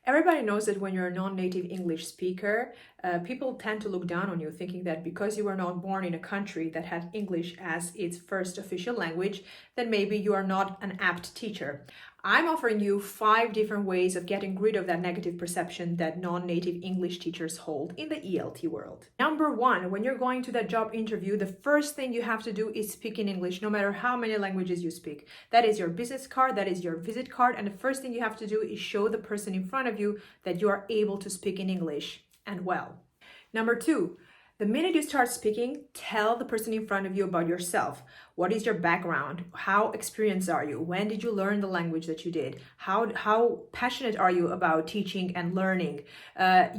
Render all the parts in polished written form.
Everybody knows that when you're a non-native English speaker, people tend to look down on you, thinking that because you were not born in a country that had English as its first official language, then maybe you are not an apt teacher. I'm offering you 5 different ways of getting rid of that negative perception that non-native English teachers hold in the ELT world. Number 1, when you're going to that job interview, the first thing you have to do is speak in English, no matter how many languages you speak. That is your business card, that is your visit card, and the first thing you have to do is show the person in front of you that you are able to speak in English and well. Number 2, the minute you start speaking, tell the person in front of you about yourself. What is your background? How experienced are you? When did you learn the language that you did? How passionate are you about teaching and learning?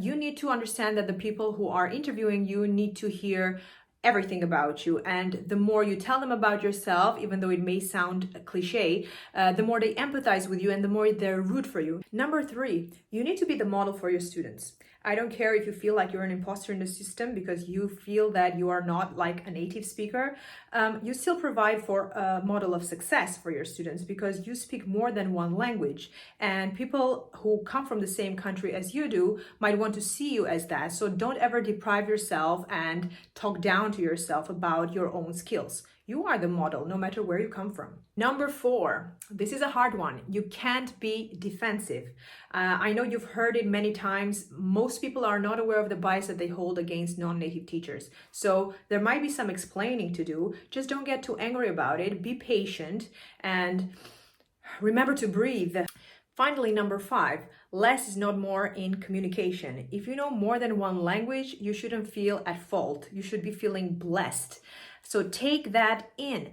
You need to understand that the people who are interviewing you need to hear everything about you, and the more you tell them about yourself, even though it may sound cliche, the more they empathize with you and the more they root for you. Number 3, you need to be the model for your students. I don't care if you feel like you're an imposter in the system because you feel that you are not like a native speaker. You still provide for a model of success for your students because you speak more than one language, and people who come from the same country as you do might want to see you as that. So don't ever deprive yourself and talk down to yourself about your own skills. You are the model, no matter where you come from. Number 4, this is a hard one. You can't be defensive. I know you've heard it many times. Most people are not aware of the bias that they hold against non-native teachers. So there might be some explaining to do. Just don't get too angry about it. Be patient and remember to breathe. Finally, number 5, less is not more in communication. If you know more than one language, you shouldn't feel at fault. You should be feeling blessed. So take that in.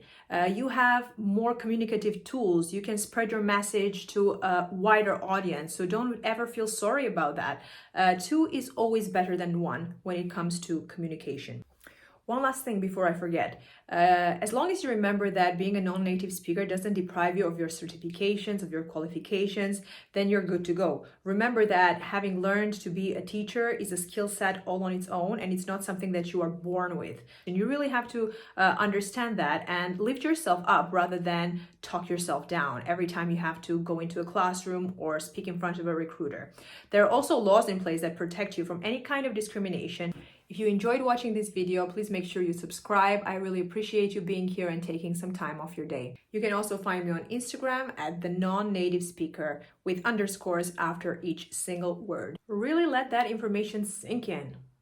You have more communicative tools. You can spread your message to a wider audience. So don't ever feel sorry about that. 2 is always better than 1 when it comes to communication. One last thing before I forget. As long as you remember that being a non-native speaker doesn't deprive you of your certifications, of your qualifications, then you're good to go. Remember that having learned to be a teacher is a skill set all on its own, and it's not something that you are born with. And you really have to understand that and lift yourself up rather than talk yourself down every time you have to go into a classroom or speak in front of a recruiter. There are also laws in place that protect you from any kind of discrimination. If you enjoyed watching this video, please make sure you subscribe. I really appreciate you being here and taking some time off your day. You can also find me on Instagram at the non-native speaker with underscores after each single word. Really let that information sink in.